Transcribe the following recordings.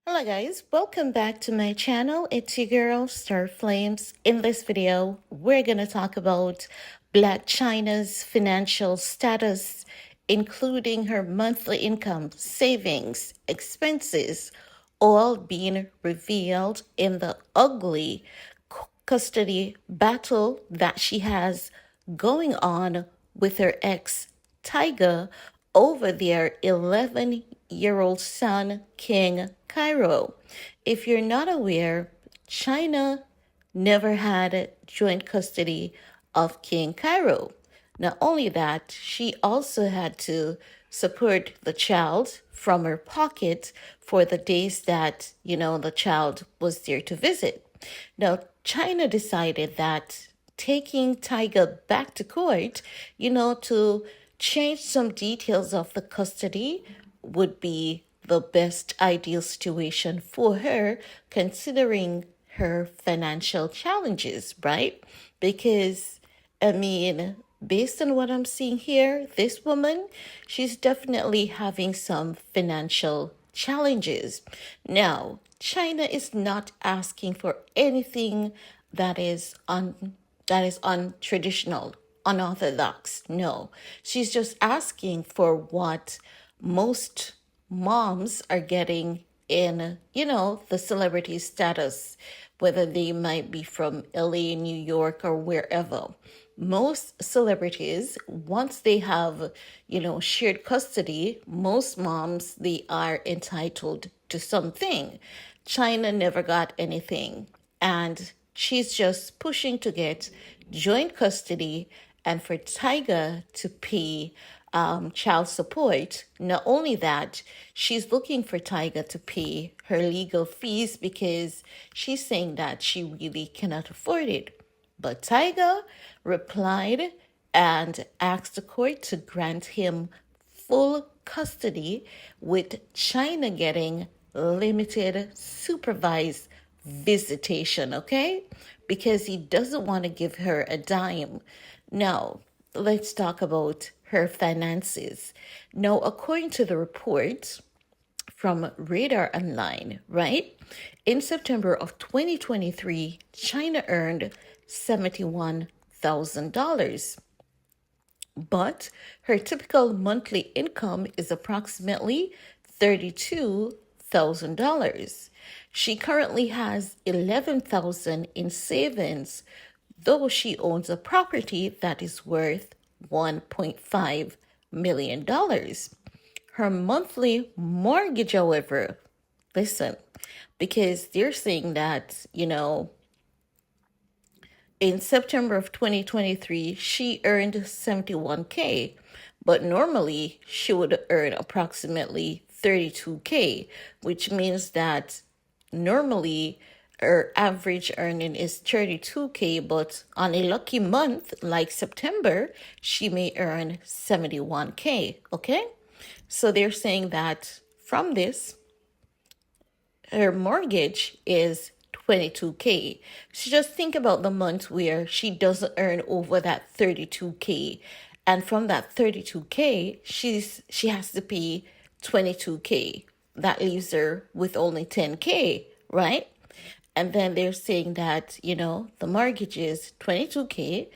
Hello guys, welcome back to my channel. It's your girl Star Flames. In this video, we're going to talk about Blac Chyna's financial status, including her monthly income, savings, expenses, all being revealed in the ugly custody battle that she has going on with her ex Tyga over their 11-year-old son, King Cairo. If you're not aware, China never had joint custody of King Cairo. Not only that, she also had to support the child from her pocket for the days that, the child was there to visit. Now, China decided that taking Tyga back to court, to change some details of the custody would be the best ideal situation for her, considering her financial challenges, right? Because, based on what I'm seeing here, this woman, she's definitely having some financial challenges. Now, China is not asking for anything that is untraditional, unorthodox. No, she's just asking for what most moms are getting in, the celebrity status, whether they might be from LA, New York, or wherever. Most celebrities, once they have, shared custody, most moms, they are entitled to something. China never got anything. And she's just pushing to get joint custody and for Tyga to pay child support. Not only that, she's looking for Tyga to pay her legal fees because she's saying that she really cannot afford it. But Tyga replied and asked the court to grant him full custody, with China getting limited supervised visitation, okay? Because he doesn't want to give her a dime. Now, let's talk about her finances. Now, according to the report from Radar Online, right? In September of 2023, China earned $71,000. But her typical monthly income is approximately $32,000. She currently has $11,000 in savings, though she owns a property that is worth $1.5 million. Her monthly mortgage, however, listen, because they're saying that, in September of 2023, she earned 71K, but normally she would earn approximately 32K, which means that normally her average earning is 32K, but on a lucky month like September, she may earn 71K, okay? So they're saying that from this, her mortgage is 22K. So just think about the month where she doesn't earn over that 32K. And from that 32K, she has to pay 22K. That leaves her with only 10K, right? And then they're saying that, the mortgage is 22K,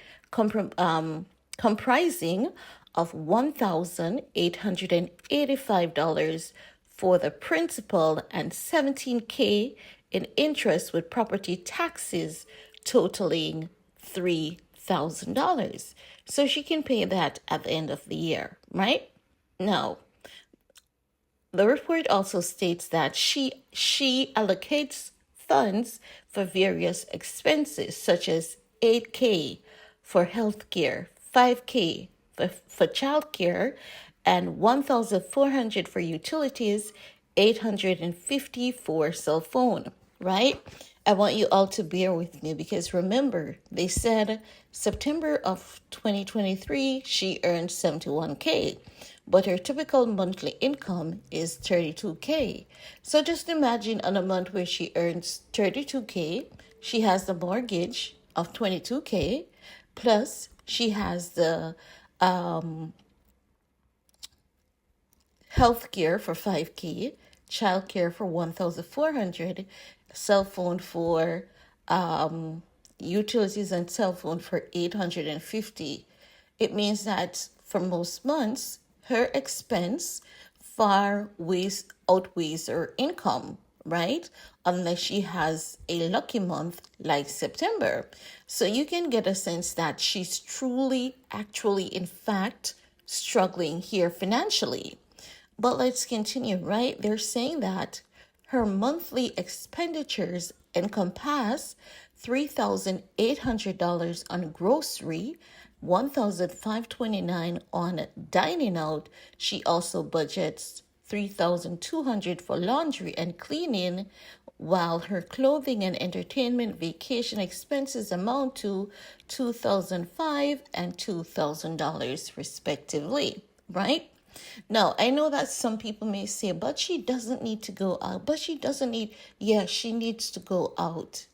comprising of $1,885 for the principal and 17K in interest, with property taxes totaling $3,000. So she can pay that at the end of the year, right? Now, the report also states that she allocates funds for various expenses, such as 8K for healthcare, 5K for childcare, and 1,400 for utilities, 850 for cell phone, right? I want you all to bear with me because remember, they said September of 2023, she earned 71K, but her typical monthly income is 32K. So just imagine on a month where she earns 32K, she has the mortgage of 22K, plus she has the healthcare for 5K. childcare for 1,400, cell phone for utilities and cell phone for 850. It means that for most months, her expense outweighs her income, right? Unless she has a lucky month like September. So you can get a sense that she's truly, actually, in fact, struggling here financially. But let's continue, right? They're saying that her monthly expenditures encompass $3,800 on grocery, $1,529 on dining out. She also budgets $3,200 for laundry and cleaning, while her clothing and entertainment vacation expenses amount to $2,500 and $2,000 respectively, right? Now, I know that some people may say, but she doesn't need to go out. But she doesn't need, yeah, she needs to go out.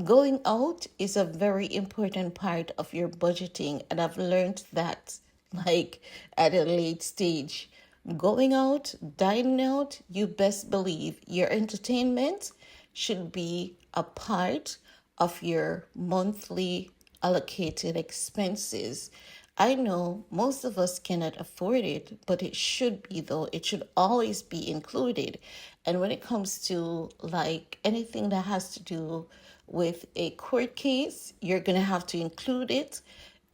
Going out is a very important part of your budgeting, and I've learned that like at a late stage. Going out, dining out, you best believe your entertainment should be a part of your monthly allocated expenses. I know most of us cannot afford it, but it should be though. It should always be included. And when it comes to like anything that has to do with a court case, you're going to have to include it.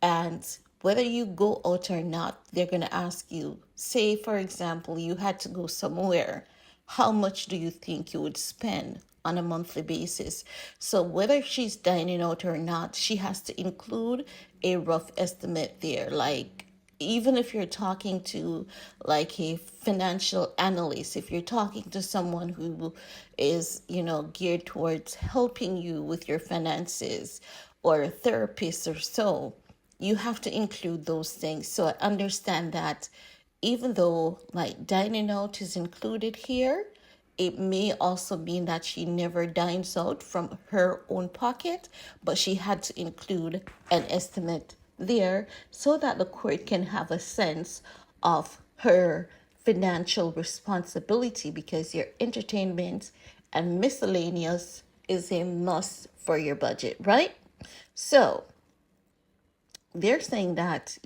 And whether you go out or not, they're going to ask you, say, for example, you had to go somewhere. How much do you think you would spend on a monthly basis? So whether she's dining out or not, she has to include a rough estimate there. Like, even if you're talking to like a financial analyst, if you're talking to someone who is, geared towards helping you with your finances, or a therapist or so, you have to include those things. So I understand that even though like dining out is included here, it may also mean that she never dines out from her own pocket, but she had to include an estimate there so that the court can have a sense of her financial responsibility, because your entertainment and miscellaneous is a must for your budget, right? So they're saying that,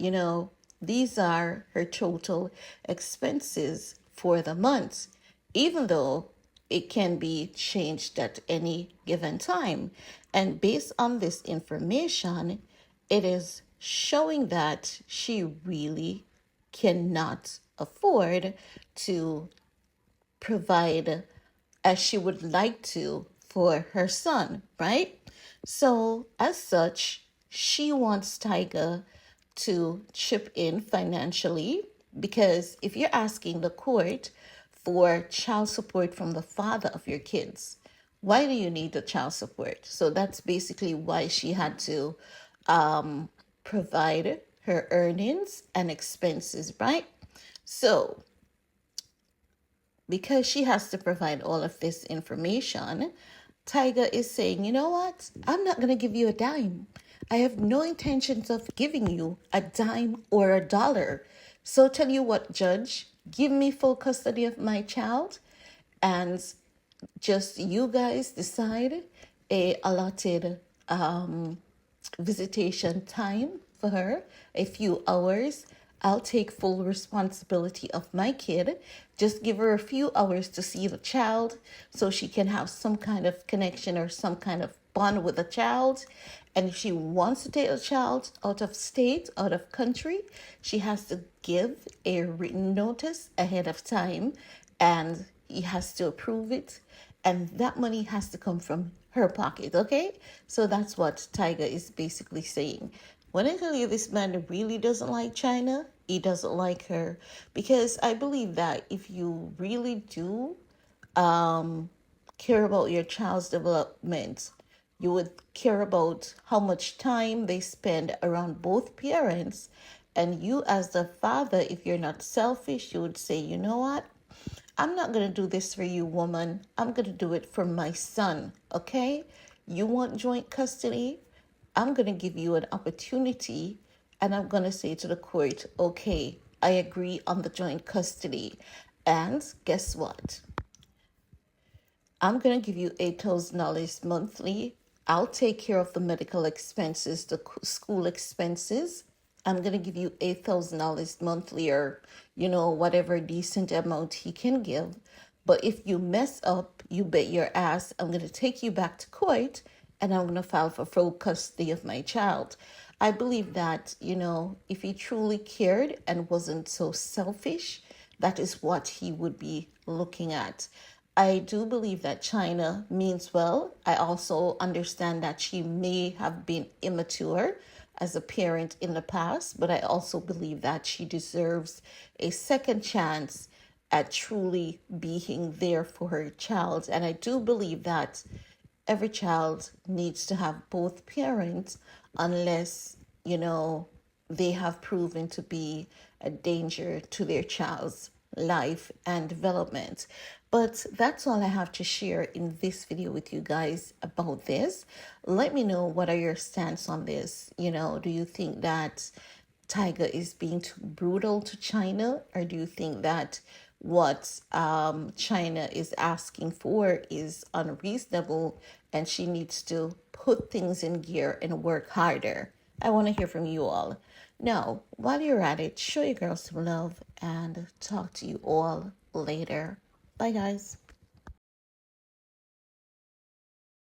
these are her total expenses for the month, even though it can be changed at any given time. And based on this information, it is showing that she really cannot afford to provide as she would like to for her son, right? So, as such, she wants Tyga to chip in financially, because if you're asking the court for child support from the father of your kids, why do you need the child support? So that's basically why she had to provide her earnings and expenses, right? So because she has to provide all of this information, Tyga is saying, you know what? I'm not going to give you a dime. I have no intentions of giving you a dime or a dollar. So tell you what, judge, give me full custody of my child, and just you guys decide a allotted visitation time for her, a few hours. I'll take full responsibility of my kid. Just give her a few hours to see the child so she can have some kind of connection or some kind of bond with the child. And if she wants to take the child out of state, out of country, she has to give a written notice ahead of time, and he has to approve it. And that money has to come from her pocket, okay? So that's what Tyga is basically saying. When I tell you this man really doesn't like Chyna, he doesn't like her. Because I believe that if you really do care about your child's development, you would care about how much time they spend around both parents. And you as the father, if you're not selfish, you would say, you know what? I'm not going to do this for you, woman. I'm going to do it for my son, okay? You want joint custody? I'm going to give you an opportunity, and I'm going to say to the court, okay, I agree on the joint custody. And guess what? I'm going to give you $8,000 monthly. I'll take care of the medical expenses, the school expenses. I'm going to give you $8,000 monthly, or, whatever decent amount he can give. But if you mess up, you bet your ass I'm going to take you back to court and I'm going to file for full custody of my child. I believe that, if he truly cared and wasn't so selfish, that is what he would be looking at. I do believe that Chyna means well. I also understand that she may have been immature as a parent in the past, but I also believe that she deserves a second chance at truly being there for her child. And I do believe that every child needs to have both parents unless, they have proven to be a danger to their child's life and development. But that's all I have to share in this video with you guys about this. Let me know, what are your stance on this? Do you think that Tyga is being too brutal to Chyna, or do you think that what Chyna is asking for is unreasonable and she needs to put things in gear and work harder? I want to hear from you all. Now, while you're at it, show your girls some love and talk to you all later. Bye, guys.